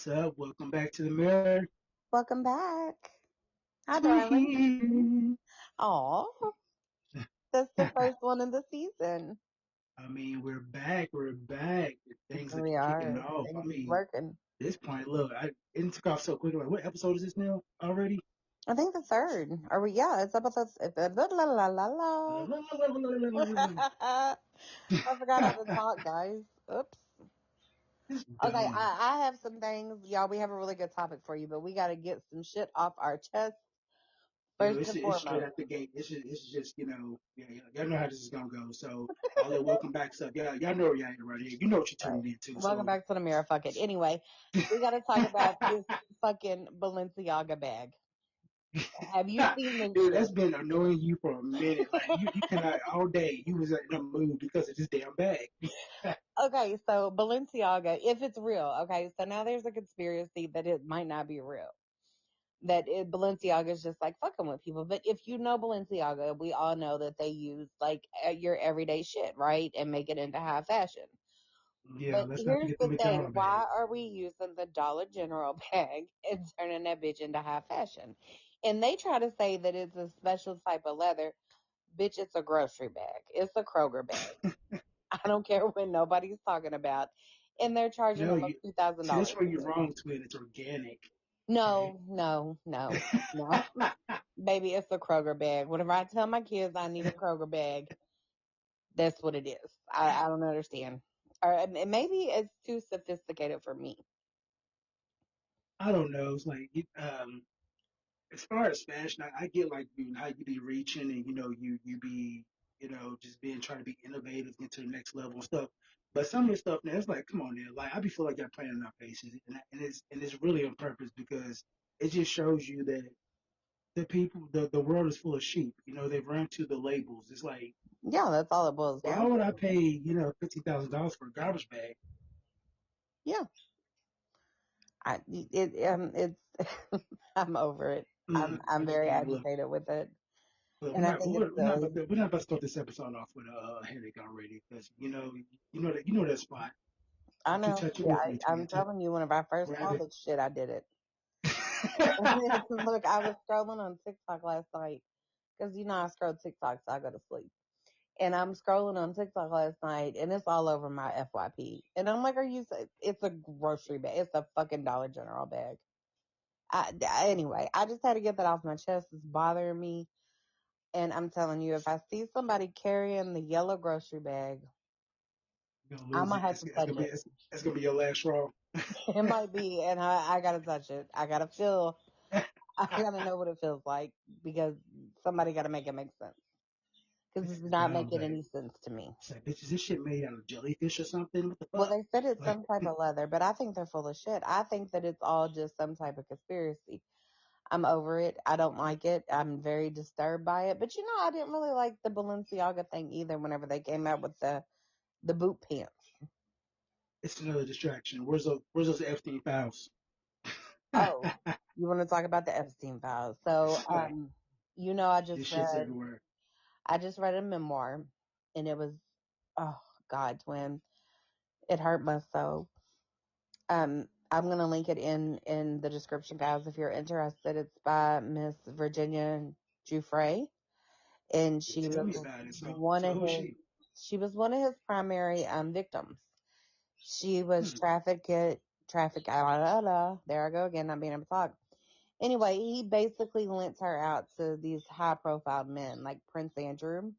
What's up? Welcome back to the mirror. Welcome back. Hi, darling. I Aw, that's the first one of the season. mean, we're back. We're back. Things are We kicking are. off. I Things is mean, working. this point, look, it took off so quick. Like, what episode is this now already? I think the third. Are we? Yeah, it's about the la la la la. I forgot how to talk, guys. Oops. It's Okay, dumb. I have some things, y'all. We have a really good topic for you, but we got to get some shit off our chest Yo, first and it's straight foremost. out the gate. It's just yeah, y'all know how this is gonna go. So all that welcome back stuff, y'all know y'all ain't right here. You know what you're Right. tuning into. Welcome So back to the mirror. Fuck it. Anyway, we got to talk about this fucking Balenciaga bag. Have you seen this dude, shit? that's been annoying you for a minute. Like you cannot all day. You was in the mood because of this damn bag. Okay, so Balenciaga, if it's real, okay, so now there's a conspiracy that it might not be real. Balenciaga is just like fucking with people. But if you know Balenciaga, we all know that they use like your everyday shit, right? And make it into high fashion. Yeah, But let's not here's forget the the thing. McDonald bag. Why are we using the Dollar General bag and turning that bitch into high fashion? And they try to say that it's a special type of leather. Bitch, it's a grocery bag. It's a Kroger bag. I don't care what nobody's talking about. And they're charging No, almost you $2,000 see that's where you're for it. wrong, twin. It's organic. Okay. No, no, no, no. Baby, it's a Kroger bag. Whenever I tell my kids I need a Kroger bag, that's what it is. I don't understand. Or maybe it's too sophisticated for me. I don't know. It's like as far as fashion, I get like how you be reaching and you be just being trying to be innovative, get to the next level and stuff. But some of the stuff now it's like, come on, now, like I be feel like y'all playing in our faces, and it's really on purpose because it just shows you that the world is full of sheep. They've run to the labels. It's like, Yeah, that's all it boils why down would I to. pay $15,000 for a garbage bag? Yeah, it's. I'm over it. I'm I just very can't look. agitated with it, But we're and I not think we're, it's we're not silly. about to, we're not about to start this episode off with a headache already because you know that spot. I You know. touch it Yeah, with me, I'm twin. telling you, whenever I first Grab saw it. this shit, I did it. Look, I was scrolling on TikTok last night because I scroll TikTok so I go to sleep. And I'm scrolling on TikTok last night, and it's all over my FYP. And I'm like, It's a grocery bag. It's a fucking Dollar General bag. Anyway, I just had to get that off my chest. It's bothering me. And I'm telling you, if I see somebody carrying the yellow grocery bag, You're gonna I'm lose gonna it. have That's, to that's touch gonna be it. that's gonna be your last straw. It might be, and I gotta touch it. I gotta feel. I gotta know what it feels like because somebody gotta make it make sense. Because It's it's not dumb. making any sense to me. It's like, bitch, is this shit made out of jellyfish or something? What the Well, fuck? they said it's Like, some type of leather, but I think they're full of shit. I think that it's all just some type of conspiracy. I'm over it. I don't like it. I'm very disturbed by it. But I didn't really like the Balenciaga thing either whenever they came out with the boot pants. it's another distraction. Where's those Epstein files? Oh, you want to talk about the Epstein files? So, Like, I this just shit's read everywhere. I just read a memoir, and it was, oh God, twin, it hurt my soul. I'm gonna link it in the description, guys, if you're interested. It's by Miss Virginia Giuffre, and Yeah, tell me about it. So, one so of who is his she? she was one of his primary victims. She was Hmm. there I go again, not being able to talk. Anyway, he basically lent her out to these high profile men like Prince Andrew.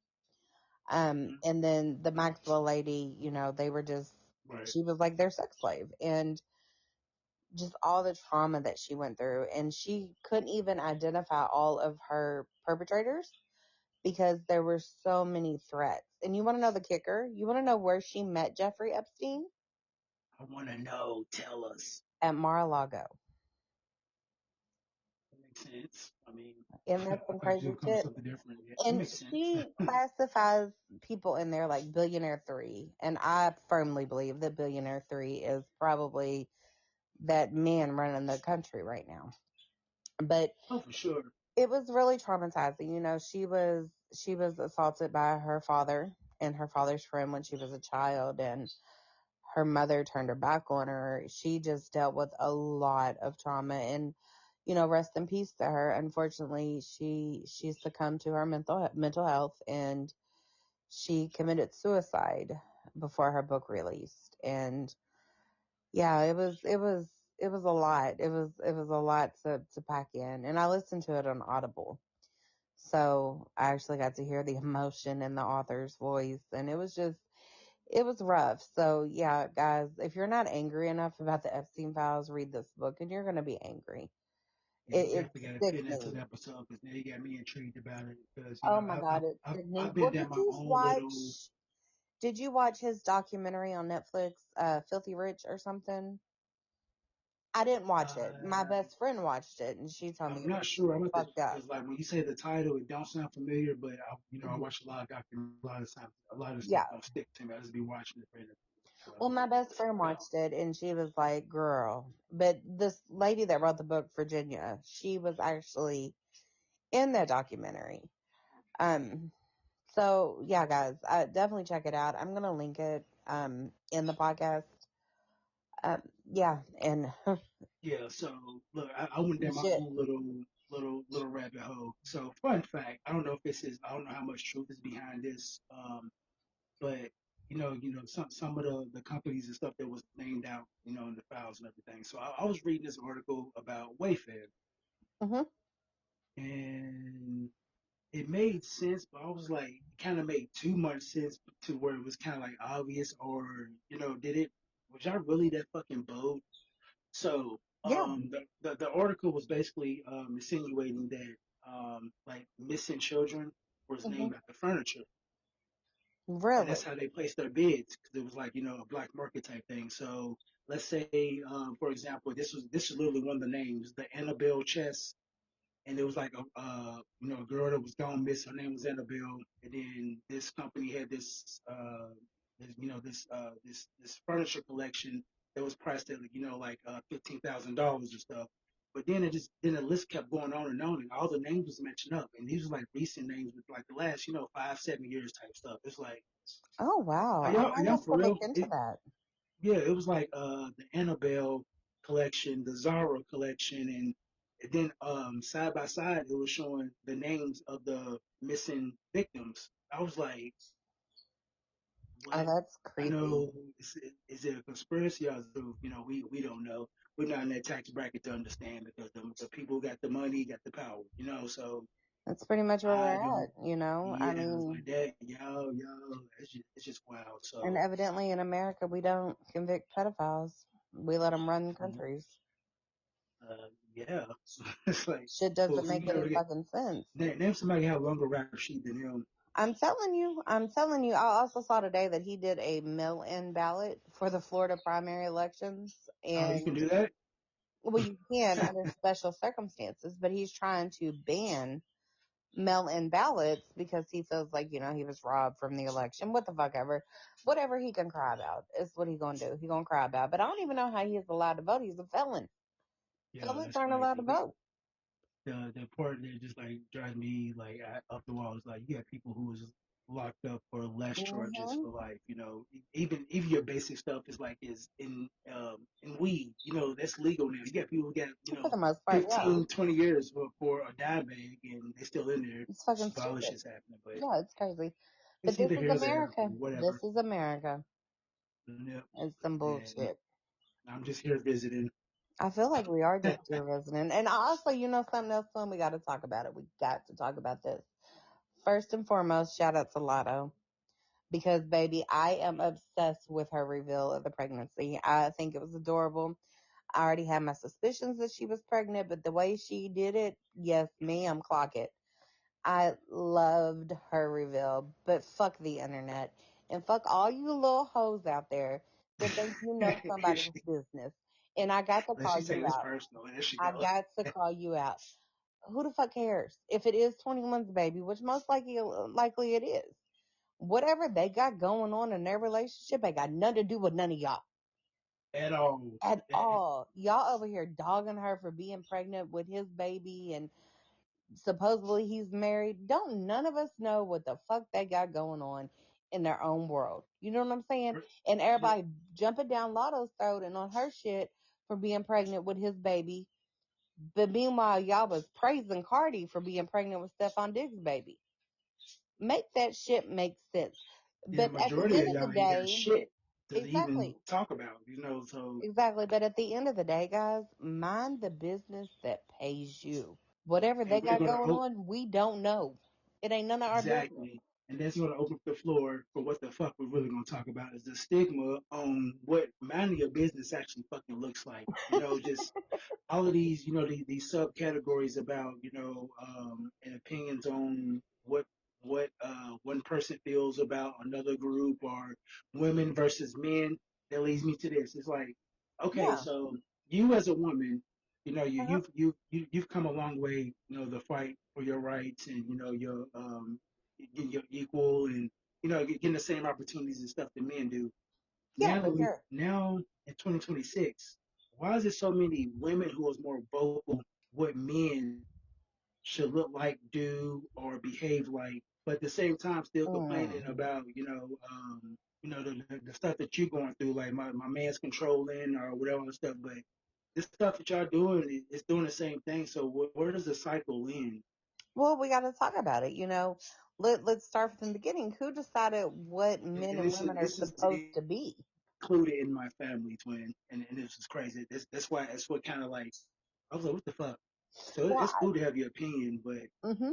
Hmm. And then the Maxwell lady, they were just, Right. she was like their sex slave. And just all the trauma that she went through. And she couldn't even identify all of her perpetrators because there were so many threats. And you want to know the kicker? You want to know where she met Jeffrey Epstein? I want to know. Tell us. At Mar-a-Lago. That makes sense. I mean, And I that's some thought you crazy were gonna come with shit. something different. Yeah, that And makes sense. she classifies people in there like billionaire three. And I firmly believe that billionaire three is probably that man running the country right now. But Oh, for sure. it was really traumatizing. She was assaulted by her father and her father's friend when she was a child, and her mother turned her back on her. She just dealt with a lot of trauma, and rest in peace to her. Unfortunately, she succumbed to her mental health, and she committed suicide before her book released. And yeah, it was a lot. It was a lot to pack in. And I listened to it on Audible. So I actually got to hear the emotion in the author's voice, and it was rough. So yeah, guys, if you're not angry enough about the Epstein files, read this book and you're going to be angry. Yeah, you It's definitely got to pin that to the sickening. episode because now you got me intrigued about it. Because Oh my God, it's I've sickening. been Well, down my own little. did you watch his documentary on Netflix, Filthy Rich or something? I didn't watch it. My Uh, best friend watched it and she told me I'm it not was sure. I'm about to fucked up. because like when you say the title, it don't sound familiar. But I Mhm. watch a lot of documentaries. A lot of times, a lot of stuff Yeah. don't stick to me. I just be watching it for interviews. So Well, I'm my like, best what's friend it about? watched it and she was like, girl. But this lady that wrote the book, Virginia, she was actually in that documentary. Um, so yeah, guys, definitely check it out. I'm gonna link it in the podcast. Yeah, and Yeah. So look, I went you down my should. own little rabbit hole. So fun fact, I don't know if this is. I don't know how much truth is behind this. But some of the companies and stuff that was named out, in the files and everything. So I was reading this article about Wayfair, Hmm. and it made sense, but I was like, it kind of made too much sense to where it was kind of like obvious, or did it? Was y'all really that fucking bold? So Yeah. the article was basically insinuating that like missing children was Hmm. named after furniture. And Really? that's how they placed their bids because it was like a black market type thing. So let's say, for example, this is literally one of the names, the Annabelle chess, and it was like a girl that was gone miss. Her name was Annabelle, and then this company had this furniture collection that was priced at like $15,000 or stuff. But then the list kept going on, and all the names was mentioned up, and these were like recent names with like the last 5-7 years type stuff. It's like, Oh wow. are I y'all are might y'all have to for look real? into that. Yeah, it was like the Annabelle collection, the Zara collection, and then side by side it was showing the names of the missing victims. I was like, Oh, what? that's I creepy. know is it a conspiracy or is it, we don't know. We're not in that tax bracket to understand because the people who got the money got the power, so That's pretty much where I we're don't. at. I Yeah, it's like mean, that, yo, it's just wild. and So evidently in America we don't convict pedophiles. We let them run countries. yeah, it's like, Shit well, doesn't who make you any ever get? fucking sense. Name somebody who have a longer rap sheet than him. I'm telling you, I'm telling you. I also saw today that he did a mail-in ballot for the Florida primary elections, Oh, you can and do that? well, you can under special circumstances, but he's trying to ban mail-in ballots because he feels like he was robbed from the election. What the fuck ever, whatever he can cry about is what he gonna do. He gonna cry about. But I don't even know how he is allowed to vote. He's a felon. Yeah, Felons that's aren't allowed to crazy. vote. The part that just like drives me like up the wall is like you got people who was locked up for less charges Hmm. for life. Even your basic stuff is like is in weed. That's legal now. You got people who got For the most part, yeah. 15-20 years for a dime bag and they still in there. It's fucking Violent stupid. shit's happening, but Yeah, it's crazy. But it's this either is here or there. America. Whatever. This is America. Yep. It's some And bullshit. I'm just here visiting. I feel like we are just here visiting. And also, something else, son, we got to talk about it. We got to talk about this. First and foremost, shout out to Latto. Because, baby, I am obsessed with her reveal of the pregnancy. I think it was adorable. I already had my suspicions that she was pregnant, but the way she did it, yes, ma'am, clock it. I loved her reveal, but fuck the internet. And fuck all you little hoes out there that think you know Here somebody's she, business. And I got to unless call she's taking you this out. personal. There she I go. got to call you out. Who the fuck cares? If it is 21's baby, which most likely it is. Whatever they got going on in their relationship ain't got nothing to do with none of y'all. At all. At all. Y'all over here dogging her for being pregnant with his baby and supposedly he's married. Don't none of us know what the fuck they got going on. in their own world. You know what I'm saying? Right. And Yep. everybody jumping down Lotto's throat and on her shit for being pregnant with his baby. But meanwhile, y'all was praising Cardi for being pregnant with Stephon Diggs' baby. Make that shit make sense. And the But at the majority end of of the y'all ain't got day, shit to even exactly, talk about, so exactly. But at the end of the day, guys, mind the business that pays you. Whatever they and we're got gonna going on, we don't know. It ain't none of our business. exactly. And that's gonna open up the floor for what the fuck we're really gonna talk about is the stigma on what minding your business actually fucking looks like. Just all of these, these subcategories about, and opinions on what one person feels about another group or women versus men. That leads me to this. It's like, okay, Yeah. so you as a woman, Uh-huh. you've come a long way, the fight for your rights and your equal and getting the same opportunities and stuff that men do. Yeah, for sure. Now in 2026, why is there so many women who is more vocal what men should look like, do, or behave like, but at the same time still complaining Mm. about the stuff that you're going through, like my man's controlling or whatever other stuff. But this stuff that y'all doing is doing the same thing. So where does the cycle end? Well, we got to talk about it. Let's start from the beginning. Who decided what men And and women are this is supposed to be? included in my family twin, and this is crazy. That's what kind of like I was like, what the fuck? So Well, it's cool to have your opinion, but mm-hmm.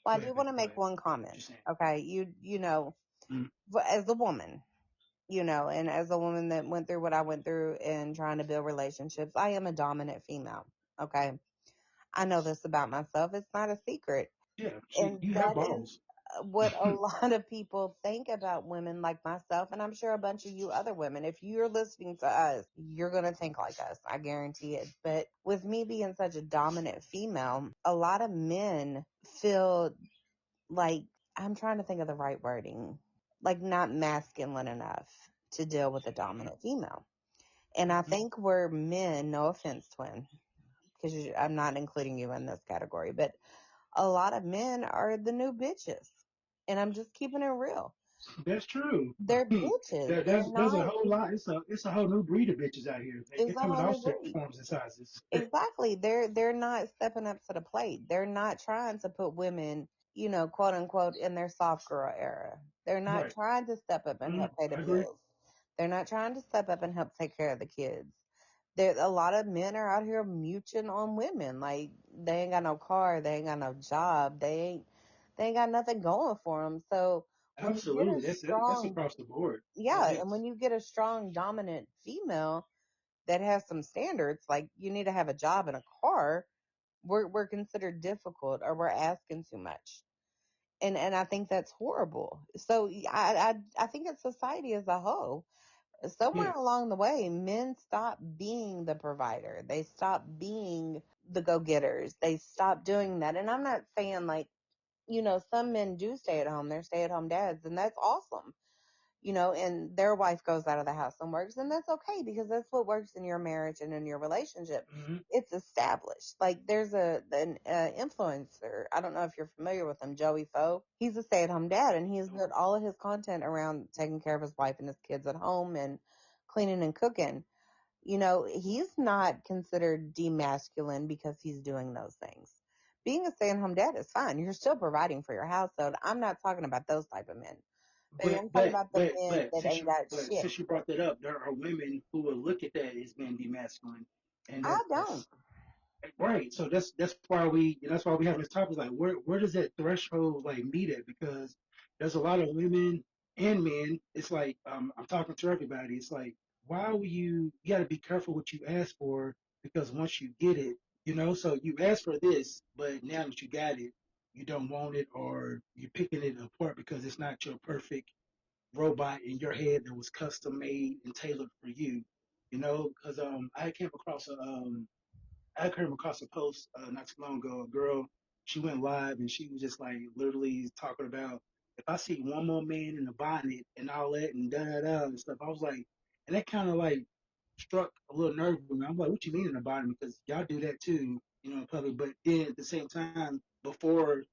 Well, I go ahead, do want baby, to go make ahead. one What comment. you saying? Okay, you know, Mm, as a woman, and as a woman that went through what I went through in trying to build relationships, I am a dominant female. Okay, I know this about myself. It's not a secret. yeah, And you have that is balls. what a lot of people think about women like myself. And I'm sure a bunch of you other women, if you're listening to us, you're going to think like us. I guarantee it. But with me being such a dominant female, a lot of men feel like, I'm trying to think of the right wording, like not masculine enough to deal with a Mm-hmm, dominant female. And I mm-hmm. think we're men, no offense, twin, because I'm not including you in this category, but a lot of men are the new bitches. And I'm just keeping it real. That's true. They're bitches. They're There's a not, whole lot. It's a whole new breed of bitches out here. They it's a come in whole all new shapes, breed. forms, and sizes. Exactly. They're not stepping up to the plate. They're not trying to put women, quote unquote, in their soft girl era. They're not Right. trying to step up and Mm, help pay the I agree. bills. They're not trying to step up and help take care of the kids. There a lot of men are out here mooching on women. Like they ain't got no car, they ain't got no job, they ain't got nothing going for them. So when you get a Absolutely. That's strong, across the board. It yeah, and is. when you get a strong dominant female that has some standards, like you need to have a job and a car, we're considered difficult or we're asking too much. And I think that's horrible. So I think it's society as a whole. Somewhere Yeah. along the way, men stop being the provider. They stop being the go getters. They stop doing that. And I'm not saying like, some men do stay at home. They're stay at home dads, and that's awesome. And their wife goes out of the house and works, and that's okay because that's what works in your marriage and in your relationship. Hmm. It's established. Like there's an influencer. I don't know if you're familiar with him, Joey Foe. He's a stay-at-home dad, and he's built all of his content around taking care of his wife and his kids at home and cleaning and cooking. He's not considered demasculine because he's doing those things. Being a stay-at-home dad is fine. You're still providing for your household. I'm not talking about those type of men. Baby, I'm talking about the men that ain't got shit. Since you brought that up, there are women who will look at that as being demasculine, and I don't. that's right. So that's why we have this topic. Like, where does that threshold like meet at? Because there's a lot of women and men. It's like I'm talking to everybody. It's like why will you got to be careful what you ask for because once you get it, so you ask for this, but now that you got it, you don't want it or you're picking it apart because it's not your perfect robot in your head that was custom made and tailored for you. Because I came across a post not too long ago. A girl, she went live and she was just like literally talking about if I see one more man in a bonnet and all that and da da da and stuff. I was like, and that kind of like struck a little nerve with me. I'm like, what you mean in a bonnet? Because y'all do that too, in public. But then at the same time, before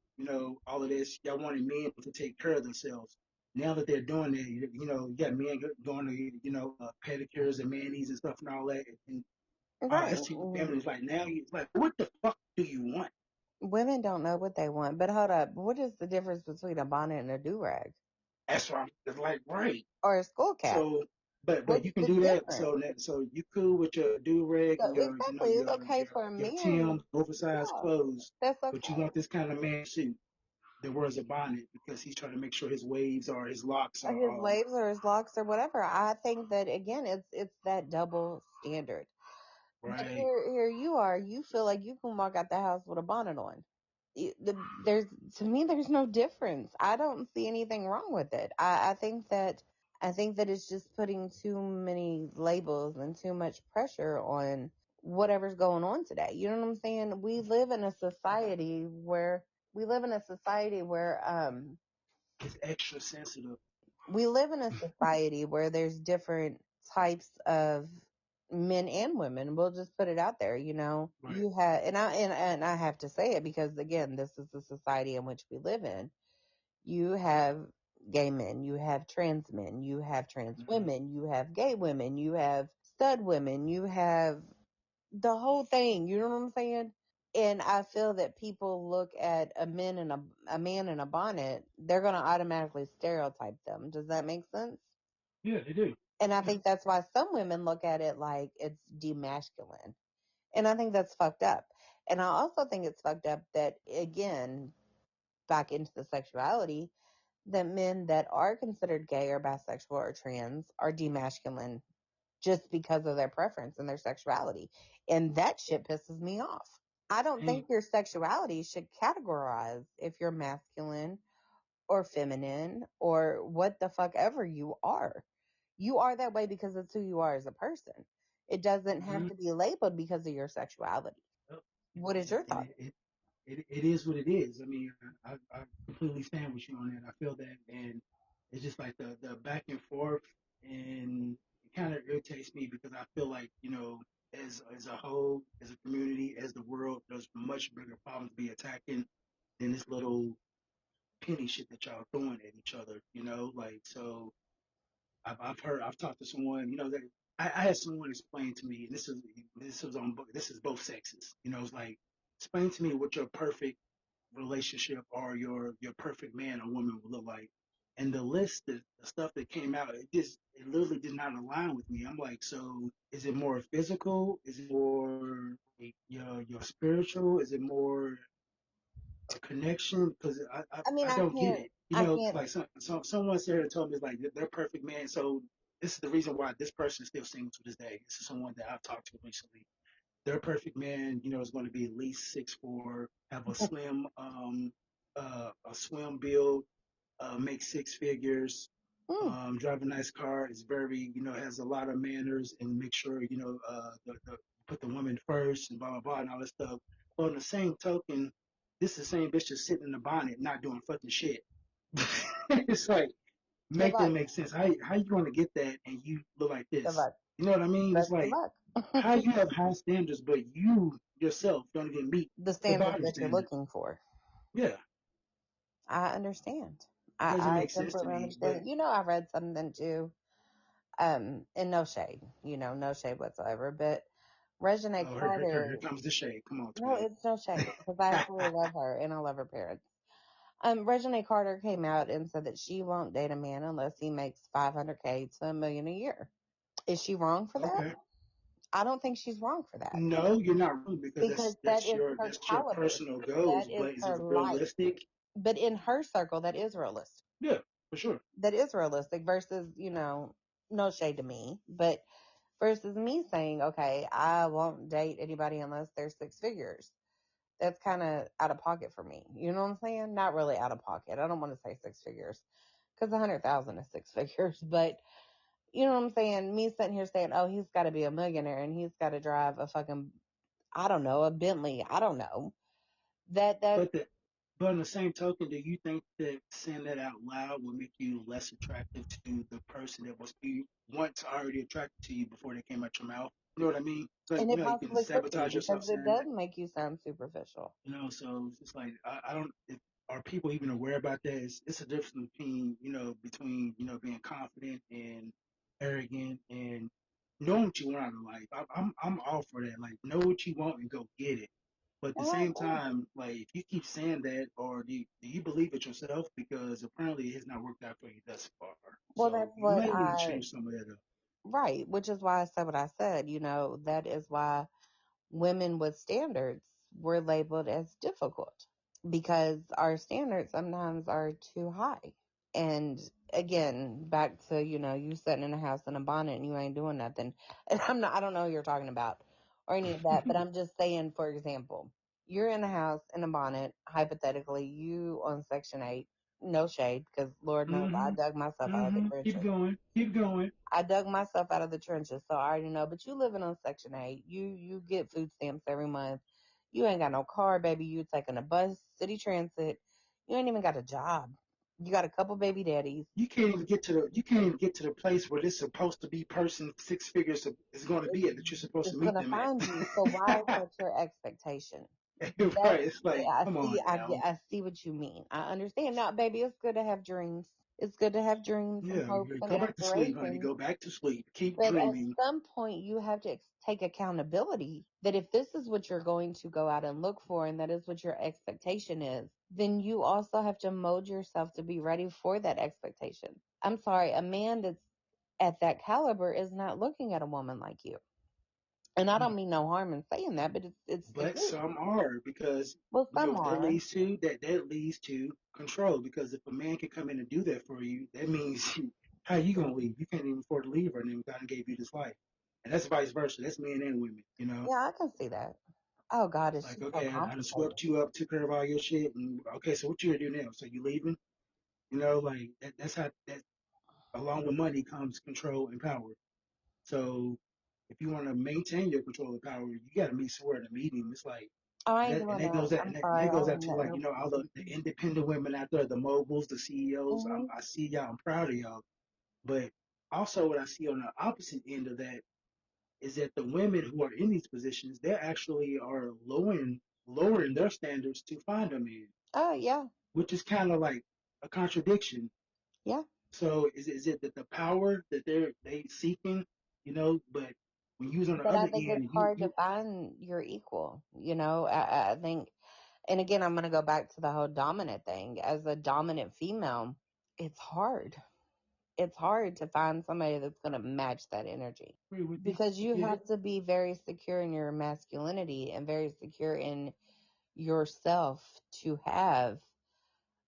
all of this, y'all wanted men to take care of themselves. now that they're doing it, you got men going to, pedicures and manis and stuff and all that. And Right. that's too feminine. It's like, now it's like, what the fuck do you want? Women don't know what they want. But hold up, what is the difference between a bonnet and a do-rag? That's why it's like, right. Or a skull cap? So, but What's you can the do that. difference? So you cool with your do rag So and your, exactly, it's okay for a your man. Tim's oversized Yeah, clothes, that's but you okay. want this kind of man suit that wears a bonnet because he's trying to make sure his waves or his locks Or are his waves or his locks or whatever. I think that again, it's that double standard. But right. here you are. You feel like you can walk out the house with a bonnet on. There's to me, there's no difference. I don't see anything wrong with it. I think that it's just putting too many labels and too much pressure on whatever's going on today. You know what I'm saying? We live in a society where It's extra sensitive. we live in a society where there's different types of men and women. We'll just put it out there, you know. Right. You have, and I have to say it because again, this is the society in which we live in. You have gay men, you have trans men, you have trans Mm-hmm. women, you have gay women, you have stud women, you have the whole thing. You know what I'm saying? And I feel that people look at a man in a bonnet, they're going to automatically stereotype them. Does that make sense? Yeah, they do. And I Yeah. think that's why some women look at it like it's demasculine. And I think that's fucked up. And I also think it's fucked up that, again, back into the sexuality, that men that are considered gay or bisexual or trans are demasculine just because of their preference and their sexuality. And that shit pisses me off. I don't And think your sexuality should categorize if you're masculine or feminine or what the fuck ever you are. You are that way because it's who you are as a person. It doesn't have mm-hmm. to be labeled because of your sexuality. Yep. What is your And thought? it is what it is. I mean, I completely stand with you on that. I feel that, and it's just like the back and forth, and it kind of irritates me because I feel like, as a whole, as a community, as the world, there's much bigger problems to be attacking than this little penny shit that y'all throwing at each other. Like, so I've talked to someone, that I had someone explain to me, and this is both sexes. It's like, explain to me what your perfect relationship or your perfect man or woman would look like. And the list, the stuff that came out, it literally did not align with me. I'm like, so is it more physical? Is it more like your spiritual? Is it more a connection? Because I mean, I I don't get can't, it. I can't, Like someone said here told me it's like they're perfect man. So this is the reason why this person is still single to this day. This is someone that I've talked to recently. Their perfect man, is going to be at least 6'4", have a swim build, make six figures, mm, drive a nice car, is very, has a lot of manners, and make sure, put the woman first and blah, blah, blah, and all that stuff. But on the same token, this is the same bitch just sitting in the bonnet, not doing fucking shit. It's like, good make that luck, make sense. How you going to get that and you look like good this? luck, You know what I mean? It's best of like, luck. how you have high standards, but you yourself don't even meet The the standards bottom that you're standard. looking for. Yeah, I understand. it doesn't I make sense to completely me. But understand. I read something too, and no shade, no shade whatsoever, but Regina oh, here Carter, comes the shade. Come on, no, twin. it's no shade because I absolutely love her and I love her parents. Regina Carter came out and said that she won't date a man unless he makes 500K to a million a year. Is she wrong for that? Okay. I don't think she's wrong for that No, you're not wrong because because that is her that's your caliber. personal That goals. is But is it her life. realistic? But in her circle, that is realistic. Yeah, for sure. That is realistic versus, no shade to me, but versus me saying, okay, I won't date anybody unless they're six figures. That's kind of out of pocket for me. You know what I'm saying? Not really out of pocket. I don't want to say six figures because 100,000 is six figures, but you know what I'm saying? Me sitting here saying, oh, he's got to be a millionaire and he's got to drive a fucking, I don't know, a Bentley. I don't know. That But the but on the same token, do you think that saying that out loud will make you less attractive to the person that was you once already attracted to you before they came out your mouth? You know what I mean? So and it you can possibly could be sabotage yourself because it saying does that. make you sound superficial. So it's just like I don't. Are people even aware about that? It's a difference between being, being confident and arrogant and knowing what you want out of life. I'm all for that. Like, know what you want and go get it. But at the And I same agree. time, like, if you keep saying that, or do you believe it yourself? Because apparently it has not worked out for you thus far. Well, So that's you what may need to I, change some of that up. right, which is why I said what I said. That is why women with standards were labeled as difficult because our standards sometimes are too high. And again, back to, you sitting in a house in a bonnet and you ain't doing nothing. And I don't know who you're talking about or any of that, but I'm just saying, for example, you're in a house in a bonnet, hypothetically, you on Section 8, no shade, because Lord knows I Mm-hmm. dug myself out of the Mm-hmm. Keep trenches. going. Keep going. I dug myself out of the trenches, so I already know. But you living on Section 8. You get food stamps every month. You ain't got no car, baby. You taking a bus, city transit. You ain't even got a job. You got a couple baby daddies. You can't even get to the place where this supposed to be person six figures is going to It's, be at that you're supposed to it's meet gonna them at. find you. So why is that your expectation? Right? That's It's like, I come see. on now. I see what you mean. I understand now, baby. It's good to have dreams. It's good to have dreams and Yeah, hopes and go back to sleep, honey. aspirations. Go back to sleep. Keep But at dreaming. some point, you have to take accountability that if this is what you're going to go out and look for, and that is what your expectation is, then you also have to mold yourself to be ready for that expectation. I'm sorry, a man that's at that caliber is not looking at a woman like you. And I don't mean no harm in saying that, but it's the But truth. some are because Well, you know some what that are. leads to. That leads to control. Because if a man can come in and do that for you, that means how you gonna leave? You can't even afford to leave her, and then God gave you this life. And that's vice versa. That's men and women. Yeah, I can see that. Oh God, It's it's like, just so okay, I done complicated. swept you up, took care of all your shit, and okay, so what you gonna do now? So you leaving? Like that's how that along with money comes control and power. So if you want to maintain your control and power, you got to meet somewhere in a meeting. It's like, Oh, I and ain't that, and doing that that. goes out, I'm and sorry. that I goes out ain't to, met like, no. all the independent women out there, the moguls, the CEOs. Hmm. I see y'all. I'm proud of y'all. But also, what I see on the opposite end of that is that the women who are in these positions, they actually are lowering their standards to find a man, Oh yeah, which is kind of like a contradiction. yeah. So is it that the power that they seeking, but when you use on the But I other think it's end, hard to find your equal. I think, and again, I'm going to go back to the whole dominant thing. As a dominant female, it's hard. It's hard to find somebody that's going to match that energy agree with you. because I you get it. have to be very secure in your masculinity and very secure in yourself to have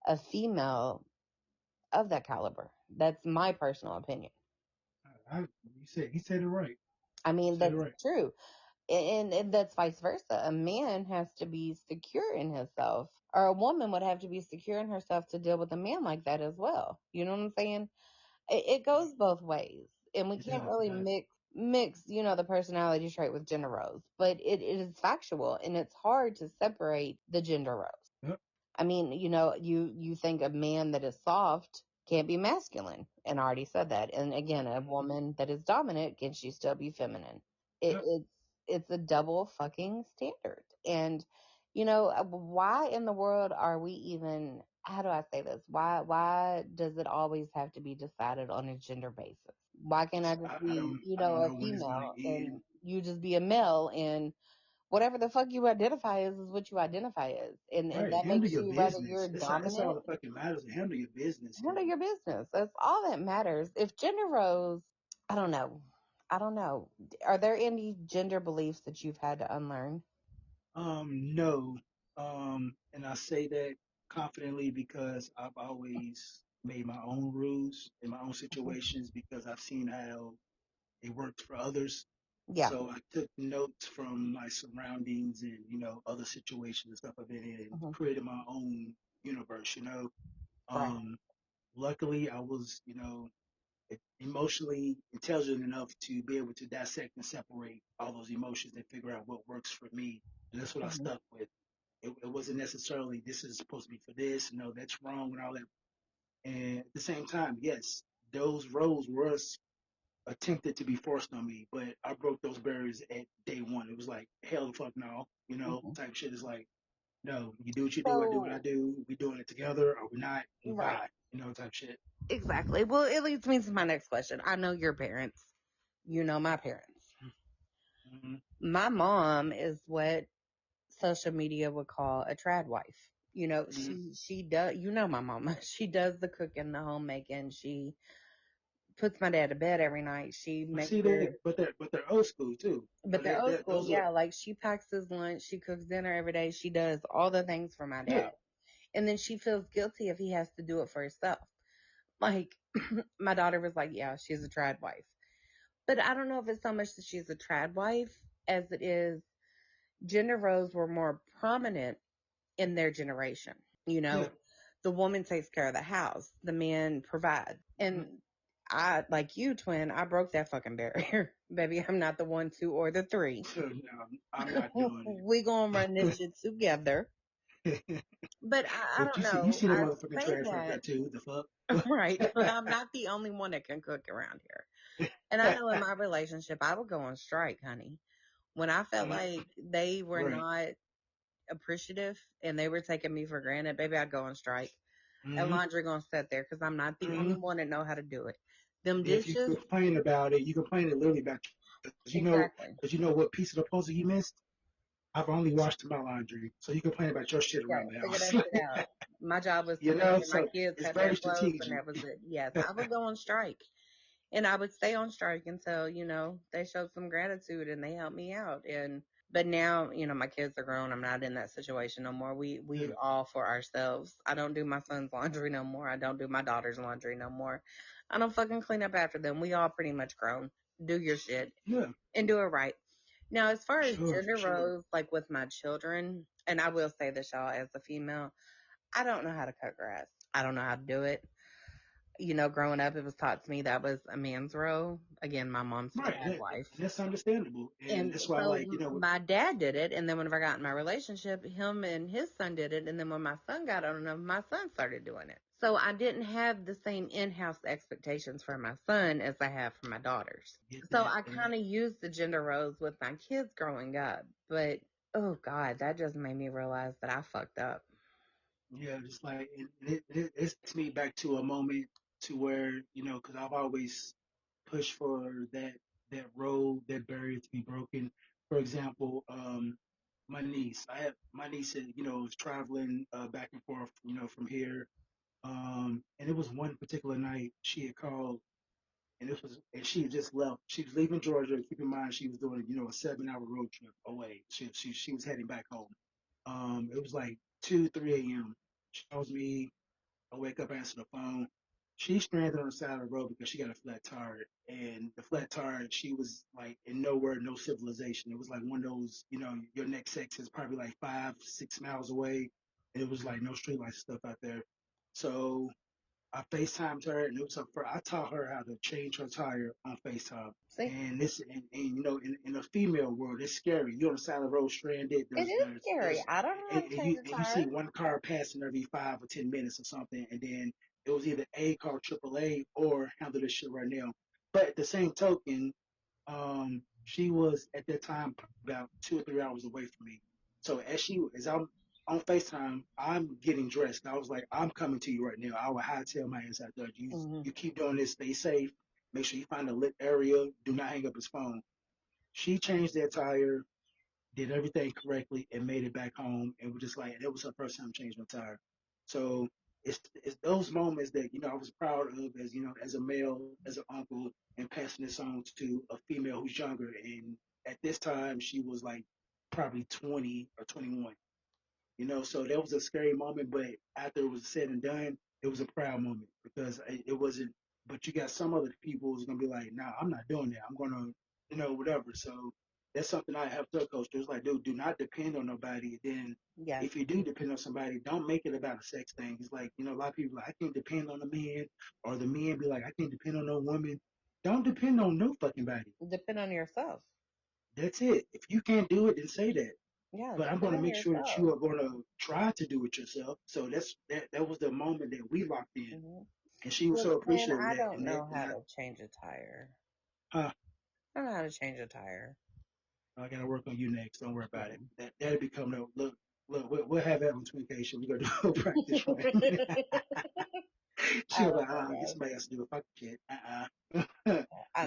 a female of that caliber. That's my personal opinion. You said it right. I You mean, said it that's right. true. And that's vice versa. A man has to be secure in himself, or a woman would have to be secure in herself to deal with a man like that as well. You know what I'm saying? It goes both ways, and we It can't does. It really does. mix the personality trait with gender roles. But it is factual, and it's hard to separate the gender roles. Yep. I mean, you think a man that is soft can't be masculine, and I already said that. And again, a Mhm. woman that is dominant, can she still be feminine? It, Yep. it's a double fucking standard. And why in the world are we even? How do I say this? Why does it always have to be decided on a gender basis? Why can't I just be, I don't a know when it's gonna female end. and you just be a male and whatever the fuck you identify as is what you identify as. And Right. that Handle makes your you, whether you're business. That's all dominant, that fucking matters. Handle your business. handle Cause your business. That's all that matters. If gender roles, I don't know. I don't know. Are there any gender beliefs that you've had to unlearn? no. And I say that confidently because I've always made my own rules in my own Hmm. situations because I've seen how it worked for others. Yeah. So I took notes from my surroundings and, other situations and stuff I've been in and Hmm. created my own universe. Right. Um, luckily I was, emotionally intelligent enough to be able to dissect and separate all those emotions and figure out what works for me. And that's what I Hmm. stuck with. It wasn't necessarily this is supposed to be for this, no, that's wrong and all that. And at the same time, yes, those roles were attempted to be forced on me, but I broke those barriers at day one. It was like, hell the fuck no, Hmm. type shit is like, no, you do what you do, I do what I So, do, we doing it together or we're not, and right. bye. type shit. Exactly. Well, it leads me to my next question. I know your parents. You know my parents. Mm-hmm. My mom is what social media would call a trad wife. Mm-hmm. She does. You know my mama. She does the cooking, the homemaking. She puts my dad to bed every night. She I makes see sure. that, but they're old school too. But they're old That school, those are yeah. Like she packs his lunch. She cooks dinner every day. She does all the things for my yeah dad. And then she feels guilty if he has to do it for himself. Like my daughter was like, yeah, she's a trad wife. But I don't know if it's so much that she's a trad wife as it is gender roles were more prominent in their generation. You yeah. know, the woman takes care of the house, the man provides. Mm-hmm. And I, like you, twin, I broke that fucking barrier. Baby, I'm not the one, two, or the three. So no, I'm not doing We gonna run this it. shit together. But I But don't you know. see the I motherfucking say trash like that, that too. The fuck. right. But I'm not the only one that can cook around here. And I know in my relationship, I would go on strike, honey. When I felt Mhm. like they were Right. not appreciative and they were taking me for granted, baby, I'd go on strike. And hmm laundry gonna sit there because I'm not the only hmm one that know how to do it. Them If you dishes, complain about it, you complain it literally about exactly. because you know what piece of the puzzle you missed. I've only washed my laundry, so you complain about your shit Okay, around the figure house. that shit out. My job was to You make know, sure my so kids it's had their very clothes, and strategic. that was it. Yes, I would go on strike. And I would stay on strike until, they showed some gratitude and they helped me out. But now, my kids are grown. I'm not in that situation no more. We Yeah, all for ourselves. I don't do my son's laundry no more. I don't do my daughter's laundry no more. I don't fucking clean up after them. We all pretty much grown. Do your shit yeah, and do it right. Now, as far as for gender sure. roles, like with my children, and I will say this, y'all, as a female, I don't know how to cut grass. I don't know how to do it. Growing up, it was taught to me that was a man's role. Again, my mom's a Right, trad and wife. that's understandable, and And that's why, so like, my dad did it. And then whenever I got in my relationship, him and his son did it. And then when my son got old enough, my son started doing it. So I didn't have the same in-house expectations for my son as I have for my daughters. get So that, I and kind of used the gender roles with my kids growing up. But oh God, that just made me realize that I fucked up. yeah, just like it takes me back to a moment to where because I've always pushed for that road, that barrier to be broken. For example, my niece, was traveling back and forth, from here, and it was one particular night she had called, and she had just left. She was leaving Georgia. Keep in mind, she was doing, a 7-hour road trip away. She was heading back home. It was like 2, 3 a.m. She calls me. I wake up, answer the phone. She's stranded on the side of the road because she got a flat tire. And the flat tire, she was like in nowhere, no civilization. It was like one of those, your next exit is probably like 5, 6 miles away. And it was like no streetlight stuff out there. So I FaceTimed her, and it was I taught her how to change her tire on FaceTime. See, And in the female world, it's scary. You're on the side of the road, stranded. it is scary. There's, I don't know how to and change a you see tire. one car passing every 5 or 10 minutes or something, and then it was either A, call AAA, or handle this shit right now. But at the same token, she was at that time about 2 or 3 hours away from me. So as I'm on FaceTime, I'm getting dressed. I was like, I'm coming to you right now. I will hightail my ass out there. Hmm. You keep doing this, stay safe. Make sure you find a lit area. Do not hang up his phone. She changed that tire, did everything correctly, and made it back home. And was just like, it was her first time changing a tire. So it's those moments that I was proud of as as a male, as an uncle, and passing this on to a female who's younger. And at this time, she was like probably 20 or 21. So that was a scary moment, but after it was said and done, it was a proud moment because it wasn't. But you got some other people who's gonna be like, "Nah, I'm not doing that. I'm gonna, whatever." So that's something I have to coach. It's like, dude, do not depend on nobody. Then Yes. if you do depend on somebody, don't make it about a sex thing. It's like, a lot of people like, I can't depend on a man, or the man be like, I can't depend on no woman. Don't depend on no fucking body. Depend on yourself. That's it. If you can't do it, then say that, Yeah, but I'm depend going to on make sure that yourself. you are going to try to do it yourself. So that was the moment that we locked in, Hmm. and she was Well, so twin, appreciative of I that. don't know And how to change a tire. uh, I don't know how to change a tire. I got to work on you next. Don't worry about it. Mm. That'll become the look. Look, we'll have that on communication. We're gonna do a practice run. She'll I be don't like, know, get guys. somebody else to do it. Fuck shit. I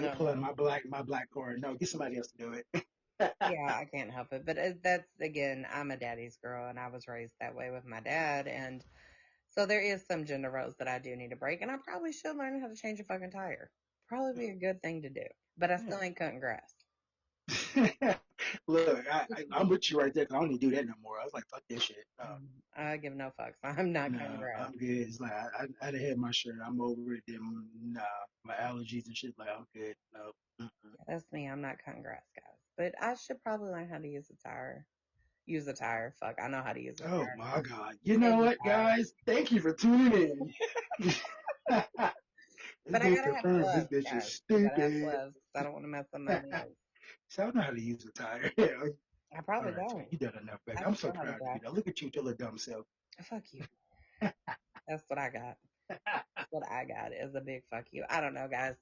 You're don't pulling know. my black card. No, get somebody else to do it. Yeah, I can't help it. But that's, again, I'm a daddy's girl and I was raised that way with my dad. And so there is some gender roles that I do need to break. And I probably should learn how to change a fucking tire. Probably be a good thing to do. But I still Yeah. ain't cutting grass. Look, I'm with you right there. 'Cause I don't need to do that no more. I was like, fuck this shit. No, I give no fucks. I'm not cutting no, grass. I'm good. It's like I done had my shirt. I'm over it. Then nah, my allergies and shit. Like I'm good. No. Mm-mm. Yeah, that's me. I'm not cutting grass, guys. But I should probably learn how to use a tire. Use a tire. Fuck, I know how to use a Oh tire. my God. You know Change a what, tire. guys? Thank you for tuning in. It's But I been gotta have confirmed. This gloves, bitch is guys. I gotta have stupid. gloves 'cause I don't want to mess up my nails. So I don't know how to use a tire. I All probably right, so don't. you done enough, baby. I I'm just so know how to proud of you. drive. Now look at you, your little dumb self. Fuck you. That's what I got. That's what I got is a big fuck you. I don't know, guys.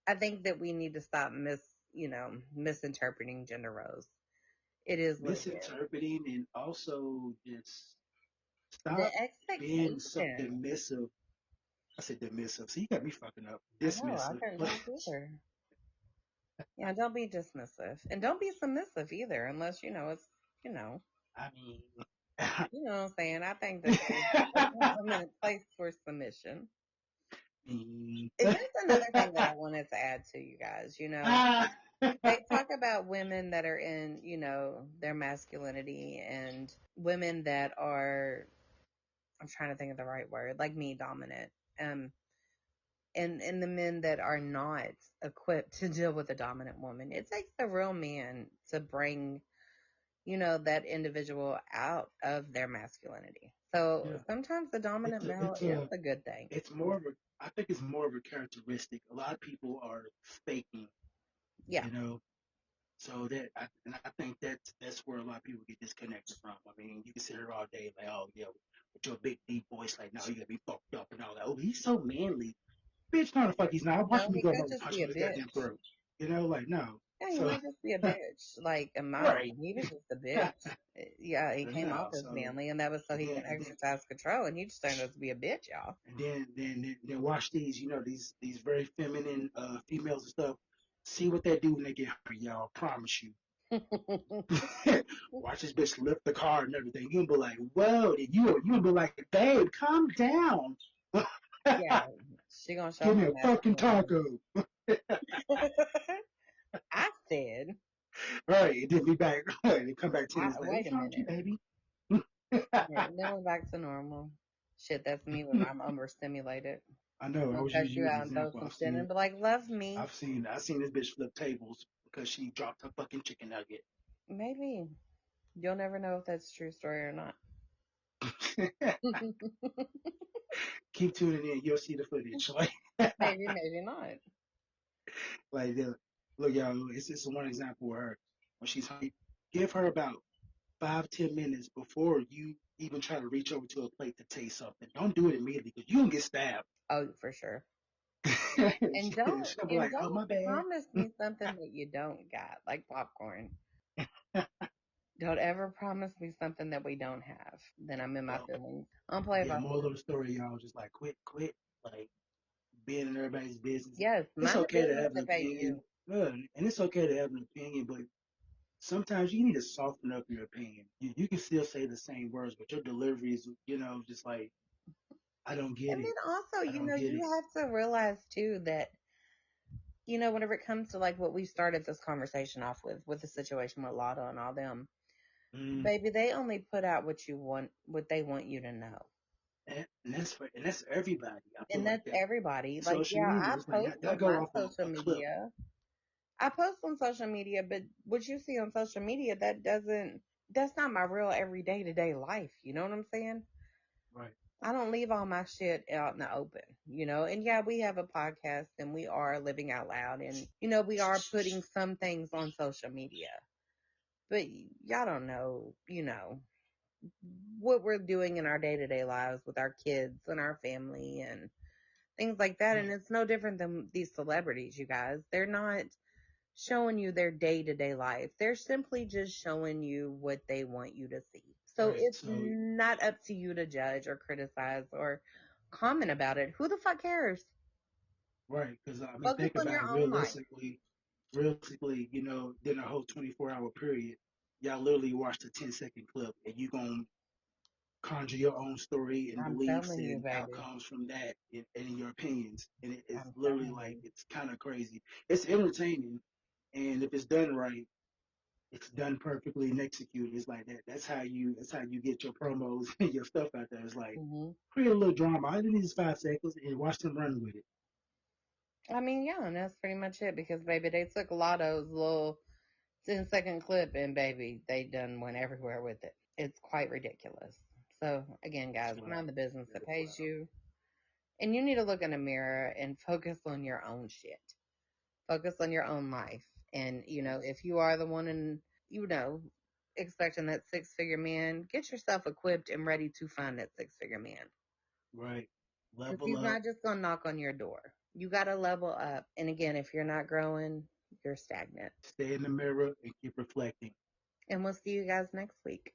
I think that we need to stop misinterpreting gender roles. It is what it is. Misinterpreting and also just The stop being so expectation. dismissive. I said dismissive. So you got me fucking up. I know, I Dismissive. couldn't talk either. Yeah, don't be dismissive. And don't be submissive either, unless you know, I mean, you know what I'm saying? I think that there's a time and a place for submission. And that's another thing that I wanted to add to you guys. They talk about women that are in, their masculinity and women that are, I'm trying to think of the right word, like me, dominant. Um, and the men that are not equipped to deal with a dominant woman. It takes a real man to bring, that individual out of their masculinity. So yeah, sometimes the dominant male it's is a a good thing. it's more of a I think it's more of a characteristic. A lot of people are faking, Yeah. you know. So and I think that's where a lot of people get disconnected from. I mean, you can sit here all day like, oh yeah, with your big deep voice, like, no, you gotta be fucked up and all that. Oh, he's so manly, bitch. No, the fuck he's not. Watch No, me he go could over and just punch be him a in his goddamn bitch. throat. Like no. Yeah, he So might just be a bitch. Like in my right, opinion, he was just a bitch. Yeah, he came off no. as So manly, and that was so and he then can and then exercise control, and he just turned out to be a bitch, y'all. and then watch these, these very feminine females and stuff. See what they do when they get hurt, y'all. Promise you. Watch this bitch lift the car and everything. You'll be like, whoa, you'll be like, babe, calm down. Yeah, she gonna show Give me her a fucking masculinity. taco. I said, Right, and then be back. And come back 10 minutes later. wait What's a wrong with you, minute. baby? Yeah, then we're back to normal. Shit, that's me when I'm overstimulated. I know. I I'll was cuss using you you as an out and throw example. some shit in, but like, love me. I've seen this bitch flip tables because she dropped her fucking chicken nugget. Maybe. You'll never know if that's a true story or not. Keep tuning in. You'll see the footage. Maybe, maybe not. Like, look, y'all. It's just one example of her when she's hungry. Give her about 5, 10 minutes before you even try to reach over to a plate to taste something. Don't do it immediately because you don't get stabbed. Oh, for sure. And don't She'll be and like, "Oh don't my bad." promise me something that you don't got, like popcorn. Don't ever promise me something that we don't have. Then I'm in my Well, feelings. Don't play yeah. about Moral of the story, y'all. Just like quit, like being in everybody's business. yes, It's mind the okay to business have an if ain't opinion, you. and it's okay to have an opinion, but sometimes you need to soften up your opinion. You can still say the same words, but your delivery is, just like, I don't get And it. then also, I don't get it. you have to realize too that, whenever it comes to like what we started this conversation off with the situation with Latto and all them, Mm. baby, they only put out what they want you to know. And that's everybody. I feel And like that's that. everybody. Like, Social yeah, media I is like post that on go my off social a clip. media. I post on social media, but what you see on social media, that's not my real everyday to day life. You know what I'm saying? Right. I don't leave all my shit out in the open, and yeah, we have a podcast and we are living out loud and, we are putting some things on social media, but y'all don't know, what we're doing in our day to day lives with our kids and our family and things like that. And Right. it's no different than these celebrities, you guys. They're not showing you their day to day life. They're simply just showing you what they want you to see. So Right. it's So not up to you to judge or criticize or comment about it. Who the fuck cares? Right? Because I mean, Focus think on about your it own life. realistically, you know, in a whole 24-hour period, y'all literally watched a 10-second clip, and you gonna conjure your own story and I'm beliefs telling you, and baby. outcomes from that, and in your opinions, and it's I'm literally telling like you. it's kind of crazy. It's entertaining, and if it's done right, it's done perfectly and executed. It's like that. That's how you get your promos and your stuff out there. It's like Hmm. create a little drama. I need these 5 seconds and watch them run with it. I mean, yeah, and that's pretty much it because, baby, they took Latto's little 10-second clip and, baby, they done went everywhere with it. It's quite ridiculous. So, again, It's guys, wild. mind the business It that is pays wild. you. And you need to look in the mirror and focus on your own shit. Focus on your own life. And, Yes. if you are the one in, you know, expecting that 6-figure man, get yourself equipped and ready to find that 6-figure man. Right. Because Level he's up. not just going to knock on your door. You got to level up. And again, if you're not growing, you're stagnant. Stay in the mirror and keep reflecting. And we'll see you guys next week.